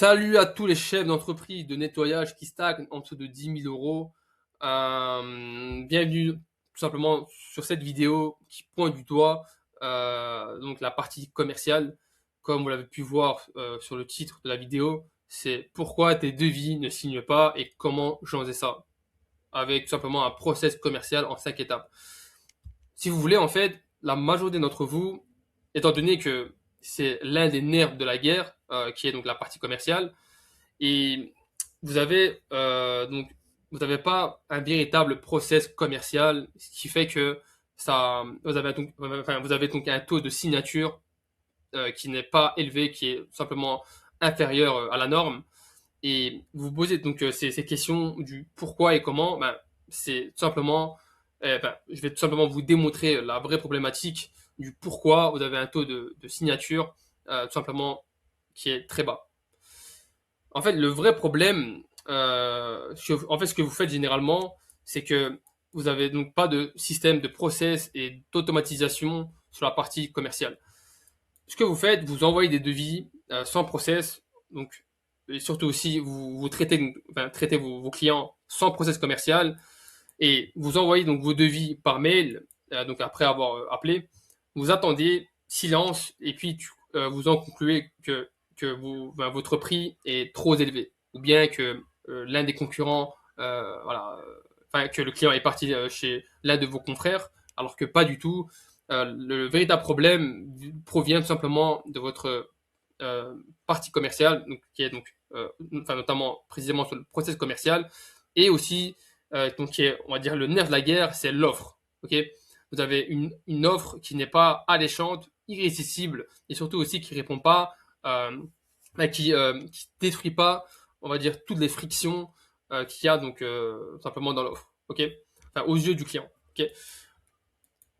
Salut à tous les chefs d'entreprise de nettoyage qui stagnent en dessous de 10 000 euros. Bienvenue tout simplement sur cette vidéo qui pointe du doigt donc la partie commerciale. Comme vous l'avez pu voir sur le titre de la vidéo, c'est pourquoi tes devis ne signent pas et comment changer ça. Avec tout simplement un process commercial en 5 étapes. Si vous voulez, en fait, la majorité d'entre vous, étant donné que c'est l'un des nerfs de la guerre, qui est donc la partie commerciale, et vous avez donc vous n'avez pas un véritable process commercial, ce qui fait que ça vous avez donc un taux de signature qui n'est pas élevé, qui est simplement inférieur à la norme. Et vous vous posez donc ces questions du pourquoi et comment. Ben, c'est tout simplement, je vais tout simplement vous démontrer la vraie problématique du pourquoi vous avez un taux de signature tout simplement qui est très bas. En fait, le vrai problème, en fait, ce que vous faites généralement, c'est que vous avez donc pas de système de process et d'automatisation sur la partie commerciale. Ce que vous faites, vous envoyez des devis sans process, donc et surtout aussi vous traitez vos clients sans process commercial et vous envoyez donc vos devis par mail, donc après avoir appelé, vous attendez silence et puis vous en concluez que votre prix est trop élevé ou bien que l'un des concurrents, que le client est parti chez l'un de vos confrères, alors que pas du tout. Le véritable problème provient tout simplement de votre partie commerciale, donc, qui est donc, notamment précisément sur le process commercial, et aussi, donc, qui est, on va dire, le nerf de la guerre, c'est l'offre. Ok, vous avez une offre qui n'est pas alléchante, irrésistible, et surtout aussi qui répond pas, qui détruit pas, on va dire, toutes les frictions qu'il y a donc simplement dans l'offre. Ok, enfin, aux yeux du client. Ok.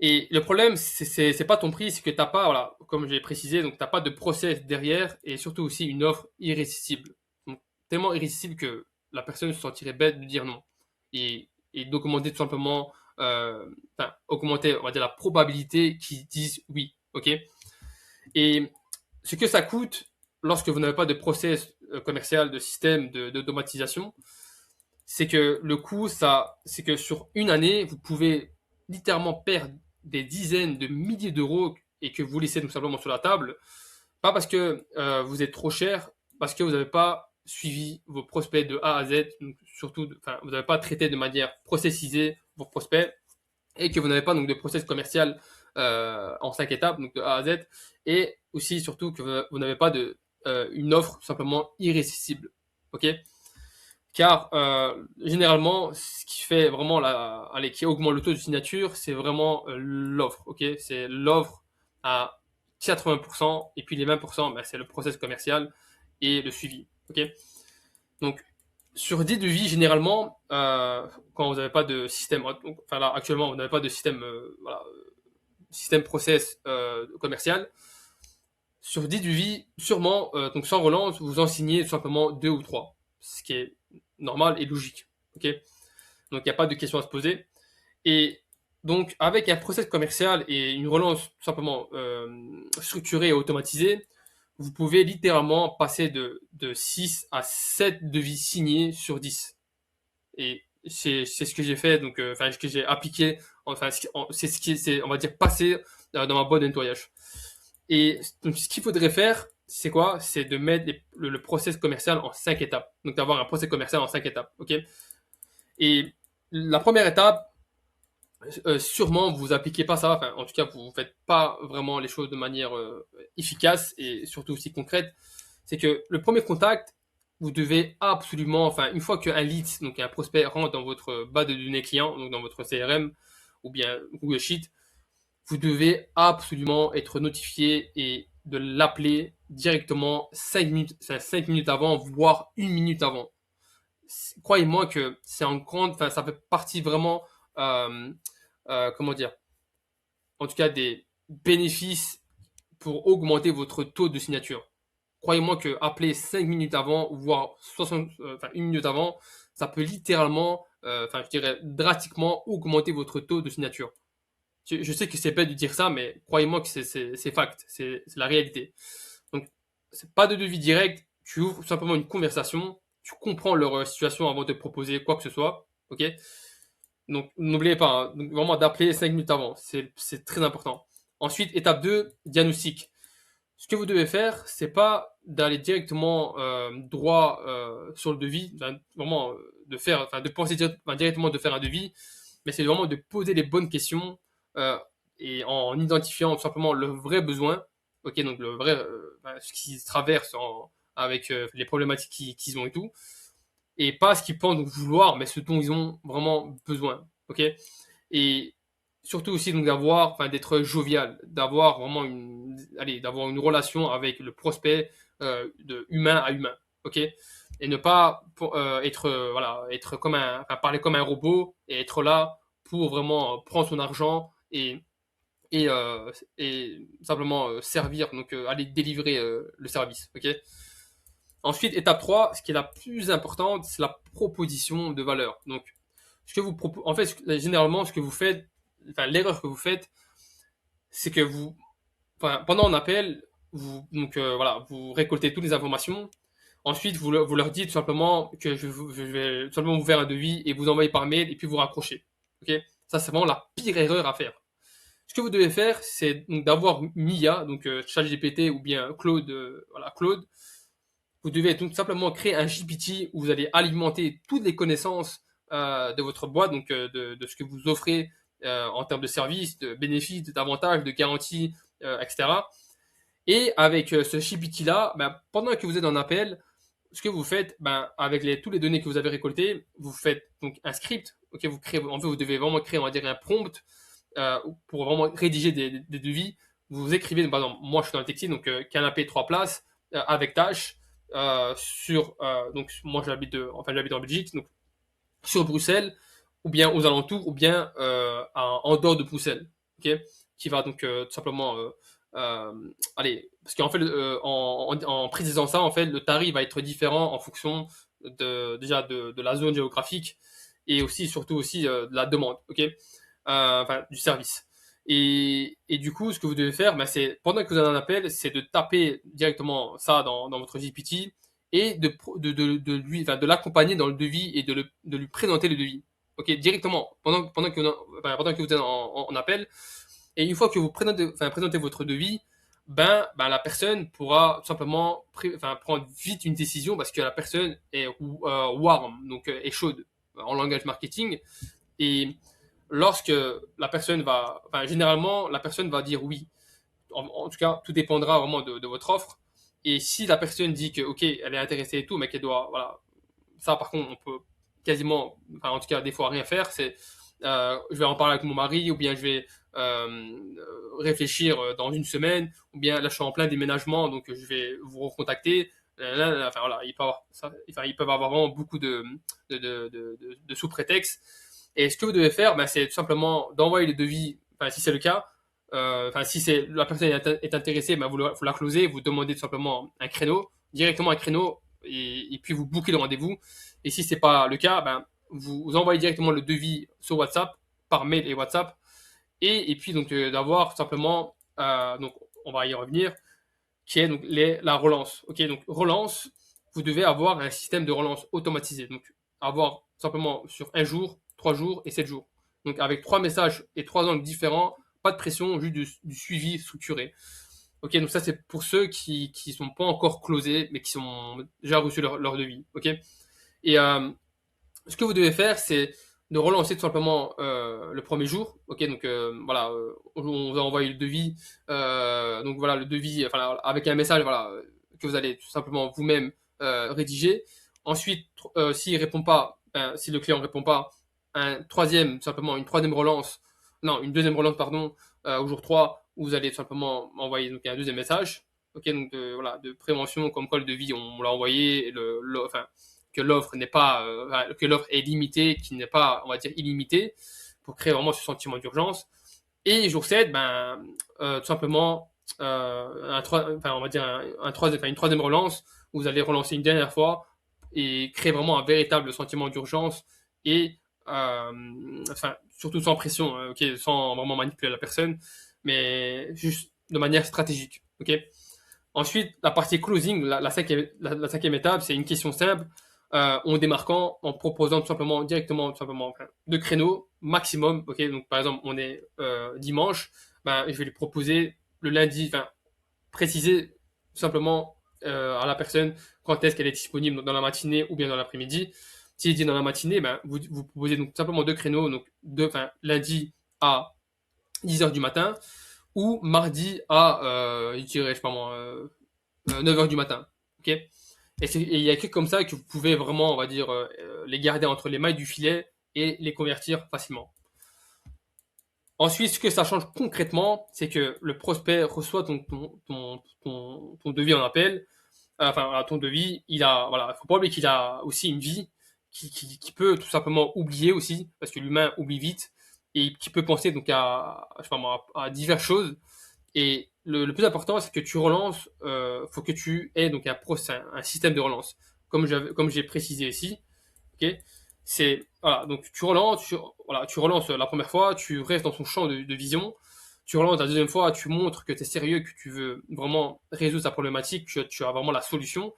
Et le problème, c'est pas ton prix, c'est que t'as pas, voilà, comme j'ai précisé, donc t'as pas de process derrière et surtout aussi une offre irrésistible. Donc, tellement irrésistible que la personne se sentirait bête de dire non. Et d'augmenter tout simplement, augmenter, on va dire, la probabilité qu'ils disent oui. Ok? Et ce que ça coûte lorsque vous n'avez pas de process commercial, de système d'automatisation, c'est que le coût, c'est que sur une année, vous pouvez littéralement perdre des dizaines de milliers d'euros et que vous laissez tout simplement sur la table, pas parce que vous êtes trop cher, parce que vous n'avez pas suivi vos prospects de A à Z, donc surtout, vous n'avez pas traité de manière processisée vos prospects et que vous n'avez pas donc de process commercial en 5 étapes, donc de A à Z, et aussi surtout que vous n'avez pas une offre simplement irrésistible. Ok? Car généralement, ce qui fait vraiment qui augmente le taux de signature, c'est vraiment l'offre. Ok, c'est l'offre à 80% et puis les 20%, ben, c'est le process commercial et le suivi. Ok, donc sur 10 devis, généralement, quand vous n'avez pas de système, donc, enfin là actuellement vous n'avez pas de système, système process commercial. Sur 10 devis, sûrement, donc sans relance, vous en signez tout simplement 2 ou 3, ce qui est normal et logique. Ok, donc il n'y a pas de question à se poser. Et donc avec un process commercial et une relance tout simplement structurée et automatisée, vous pouvez littéralement passer de 6 à 7 devis signés sur 10. Et c'est ce que j'ai fait, donc ce que j'ai appliqué, enfin c'est ce qui c'est on va dire passé dans ma boîte de nettoyage. Et donc, ce qu'il faudrait faire, c'est quoi? C'est de mettre le process commercial en 5 étapes. Donc, d'avoir un process commercial en 5 étapes. OK? Et la première étape, sûrement, vous appliquez pas ça. Enfin, en tout cas, vous ne faites pas vraiment les choses de manière efficace et surtout aussi concrète. C'est que le premier contact, vous devez absolument, une fois qu'un lead, donc un prospect rentre dans votre base de données client, donc dans votre CRM ou bien Google Sheet, vous devez absolument être notifié et de l'appeler directement 5 minutes avant, voire 1 minute avant. Croyez-moi que c'est en grande, ça fait partie vraiment, euh, comment dire, en tout cas des bénéfices pour augmenter votre taux de signature. Croyez-moi que appeler 5 minutes avant, voire 1 minute avant, ça peut littéralement, je dirais drastiquement augmenter votre taux de signature. Je sais que c'est bête de dire ça, mais croyez-moi que c'est fact, c'est la réalité. Donc, c'est pas de devis direct, tu ouvres tout simplement une conversation, tu comprends leur situation avant de proposer quoi que ce soit, ok? Donc, n'oubliez pas, hein, donc vraiment d'appeler 5 minutes avant, c'est très important. Ensuite, étape 2, diagnostic. Ce que vous devez faire, c'est pas d'aller directement droit sur le devis, enfin, vraiment de faire, enfin, de penser directement de faire un devis, mais c'est vraiment de poser les bonnes questions euh, et en identifiant tout simplement le vrai besoin, ok, donc le vrai, ce qui traverse avec les problématiques qu'ils ont et tout, et pas ce qu'ils pensent vouloir, mais ce dont ils ont vraiment besoin, ok. Et surtout aussi donc d'avoir, enfin d'être jovial, d'avoir vraiment d'avoir une relation avec le prospect de humain à humain, ok. Et ne pas être voilà, être comme enfin, parler comme un robot et être là pour vraiment prendre son argent et simplement servir, donc aller délivrer le service, ok. Ensuite, étape 3, ce qui est la plus importante, c'est la proposition de valeur. Donc, en fait, généralement, ce que vous faites, enfin, l'erreur que vous faites, c'est que enfin, pendant un appel, voilà, vous récoltez toutes les informations. Ensuite, vous leur dites tout simplement que je vais tout simplement vous faire un devis et vous envoyer par mail et puis vous raccrochez. Ok. Ça, c'est vraiment la pire erreur à faire. Ce que vous devez faire, c'est donc d'avoir une IA, donc ChatGPT ou bien Claude, voilà, Claude. Vous devez tout simplement créer un GPT où vous allez alimenter toutes les connaissances de votre boîte, donc de ce que vous offrez en termes de services, de bénéfices, d'avantages, de garanties, etc. Et avec ce GPT-là, ben, pendant que vous êtes en appel, ce que vous faites, ben, avec toutes les données que vous avez récoltées, vous faites donc un script. Ok, en fait, vous devez vraiment créer, on va dire, un prompt pour vraiment rédiger des devis. Vous écrivez, par exemple, moi je suis dans le textile, donc canapé 3 places avec tâche donc moi j'habite en Belgique, donc sur Bruxelles ou bien aux alentours ou bien en dehors de Bruxelles, ok, qui va donc tout simplement allez, parce qu'en fait en précisant ça, en fait le tarif va être différent en fonction déjà de la zone géographique et aussi surtout aussi de la demande, ok, enfin du service. Et du coup, ce que vous devez faire, ben, c'est pendant que vous avez un appel, c'est de taper directement ça dans votre GPT et lui, enfin, de l'accompagner dans le devis et de lui présenter le devis. Ok, directement pendant que vous êtes en appel. Et une fois que vous présentez votre devis, la personne pourra tout simplement prendre vite une décision parce que la personne est warm, donc est chaude en langage marketing. Et lorsque la personne généralement, la personne va dire oui. En tout cas, tout dépendra vraiment de votre offre. Et si la personne dit que, ok, elle est intéressée et tout, mais qu'elle doit, voilà, ça par contre, on peut quasiment, enfin, en tout cas, des fois rien faire. Je vais en parler avec mon mari, ou bien je vais réfléchir dans une semaine, ou bien là, je suis en plein déménagement, donc je vais vous recontacter. Enfin voilà, ils peuvent avoir vraiment beaucoup de sous-prétextes. Et ce que vous devez faire, c'est tout simplement d'envoyer les devis, enfin, si c'est le cas, si la personne est intéressée, vous la closez, vous demandez tout simplement un créneau, directement un créneau, et puis vous bouquez le rendez-vous. Et si c'est pas le cas, vous envoyez directement le devis sur WhatsApp, par mail et WhatsApp, et puis donc d'avoir tout simplement, donc on va y revenir, qui est donc la relance. Ok, donc relance, vous devez avoir un système de relance automatisé. Donc avoir simplement sur un jour, 3 jours et 7 jours. Donc avec 3 messages et 3 angles différents, pas de pression, juste du suivi structuré. Ok, donc ça c'est pour ceux qui sont pas encore closés, mais qui sont déjà reçus leur devis. Ok, et ce que vous devez faire, c'est de relancer tout simplement le premier jour. Ok, donc voilà, on vous a envoyé le devis. Donc voilà, le devis, enfin, avec un message, voilà, que vous allez tout simplement vous-même rédiger. Ensuite, s'il répond pas, si le client répond pas, simplement une troisième relance, non, une deuxième relance, pardon, au jour 3, où vous allez tout simplement envoyer donc, un deuxième message. Ok, donc voilà, de prévention, comme quoi le devis, on l'a envoyé, enfin, que l'offre n'est pas, que l'offre est limitée, qui n'est pas, on va dire, illimitée, pour créer vraiment ce sentiment d'urgence. Et jour 7, tout simplement, on va dire une troisième relance, où vous allez relancer une dernière fois et créer vraiment un véritable sentiment d'urgence et surtout sans pression, sans vraiment manipuler la personne, mais juste de manière stratégique. Ok. Ensuite, la partie closing, la cinquième étape, c'est une question simple, en démarquant, en proposant tout simplement, directement, tout simplement, enfin, deux créneaux maximum. Ok, donc par exemple, on est dimanche, ben, je vais lui proposer le lundi, enfin, préciser tout simplement à la personne quand est-ce qu'elle est disponible dans la matinée ou bien dans l'après-midi. Si elle dit dans la matinée, ben, vous proposez donc simplement deux créneaux, donc enfin, lundi à 10 heures du matin ou mardi à, je dirais, je sais pas moi, 9 heures du matin. Ok. Et il y a que comme ça que vous pouvez vraiment, on va dire, les garder entre les mailles du filet et les convertir facilement. Ensuite, ce que ça change concrètement, c'est que le prospect reçoit ton devis en appel, enfin ton devis, il a, voilà, faut pas oublier qu'il a aussi une vie qui peut tout simplement oublier aussi, parce que l'humain oublie vite et qui peut penser donc je sais pas moi, à diverses choses. Et le plus important, c'est que tu relances, faut que tu aies donc un système de relance, comme j'ai précisé ici. Ok, c'est voilà, donc tu relances la première fois, tu restes dans ton champ de vision. Tu relances la deuxième fois, tu montres que tu es sérieux, que tu veux vraiment résoudre sa problématique, que tu as vraiment la solution.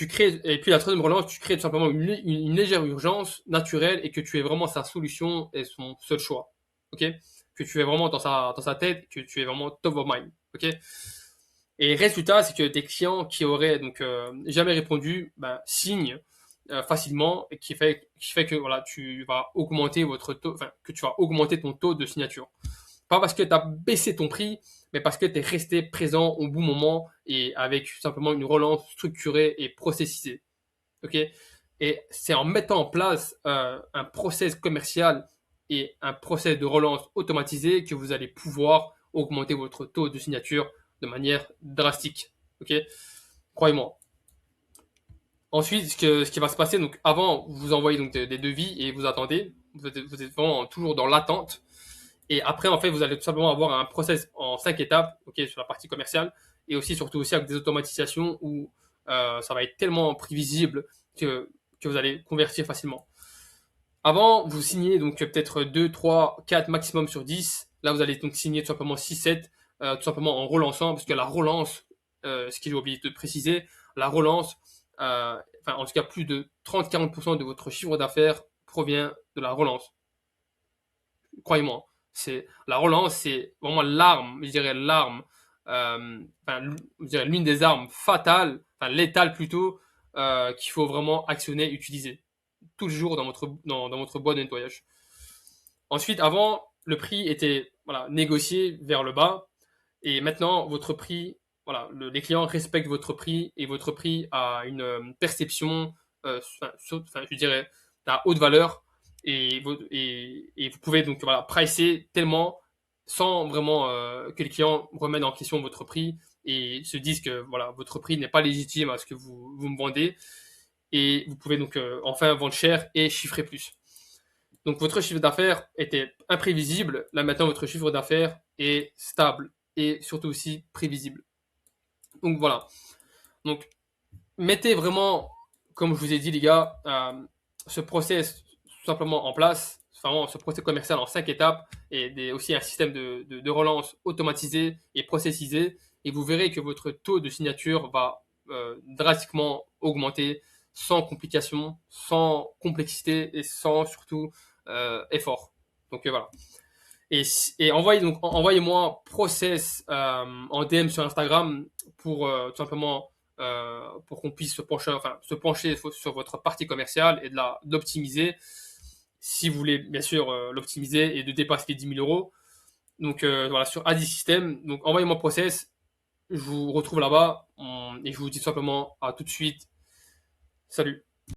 Et puis la troisième relance, tu crées tout simplement une légère urgence naturelle et que tu es vraiment sa solution et son seul choix. Ok, que tu es vraiment dans sa tête, que tu es vraiment top of mind. Ok. Et résultat, c'est que tes clients qui auraient donc jamais répondu, ben, signent facilement et qui fait que voilà, tu vas augmenter votre taux, enfin que tu vas augmenter ton taux de signature. Pas parce que tu as baissé ton prix, mais parce que tu es resté présent au bon moment et avec simplement une relance structurée et processisée. Ok. Et c'est en mettant en place un process commercial et un process de relance automatisé que vous allez pouvoir augmenter votre taux de signature de manière drastique. Ok. Croyez-moi. Ensuite, ce qui va se passer, donc avant, vous envoyez donc des devis et vous attendez. Vous êtes vraiment toujours dans l'attente. Et après, en fait, vous allez tout simplement avoir un process en 5 étapes, ok, sur la partie commerciale, et aussi surtout aussi avec des automatisations où ça va être tellement prévisible que vous allez convertir facilement. Avant, vous signez donc peut-être 2, 3, 4 maximum sur 10. Là, vous allez donc signer tout simplement 6, 7, tout simplement en relançant, parce que la relance, ce qu'il j'ai oublié de préciser, la relance, enfin en tout cas plus de 30-40% de votre chiffre d'affaires provient de la relance. Croyez-moi, c'est la relance, c'est vraiment l'arme, je dirais l'arme, enfin, je dirais l'une des armes fatales, enfin létales plutôt, qu'il faut vraiment actionner, utiliser toujours dans votre boîte de nettoyage. Ensuite, avant, le prix était voilà, négocié vers le bas, et maintenant, votre prix, voilà, les clients respectent votre prix, et votre prix a une perception, je dirais, à haute valeur, et vous pouvez donc voilà, pricer tellement sans vraiment que les clients remettent en question votre prix et se disent que voilà, votre prix n'est pas légitime à ce que vous me vendez, et vous pouvez donc enfin vendre cher et chiffrer plus. Donc votre chiffre d'affaires était imprévisible, là maintenant votre chiffre d'affaires est stable et surtout aussi prévisible. Donc voilà. Donc mettez vraiment, comme je vous ai dit les gars, ce process tout simplement en place, vraiment ce process commercial en 5 étapes et aussi un système de relance automatisé et processisé, et vous verrez que votre taux de signature va drastiquement augmenter sans complication, sans complexité et sans surtout effort. Donc voilà. Et envoyez-moi process en DM sur Instagram pour tout simplement pour qu'on puisse se pencher sur votre partie commerciale et de l'optimiser si vous voulez bien sûr l'optimiser et de dépasser les 10 000 euros. Donc voilà, sur Adi System. Donc envoyez-moi process, je vous retrouve là-bas et je vous dis tout simplement à tout de suite. Salut.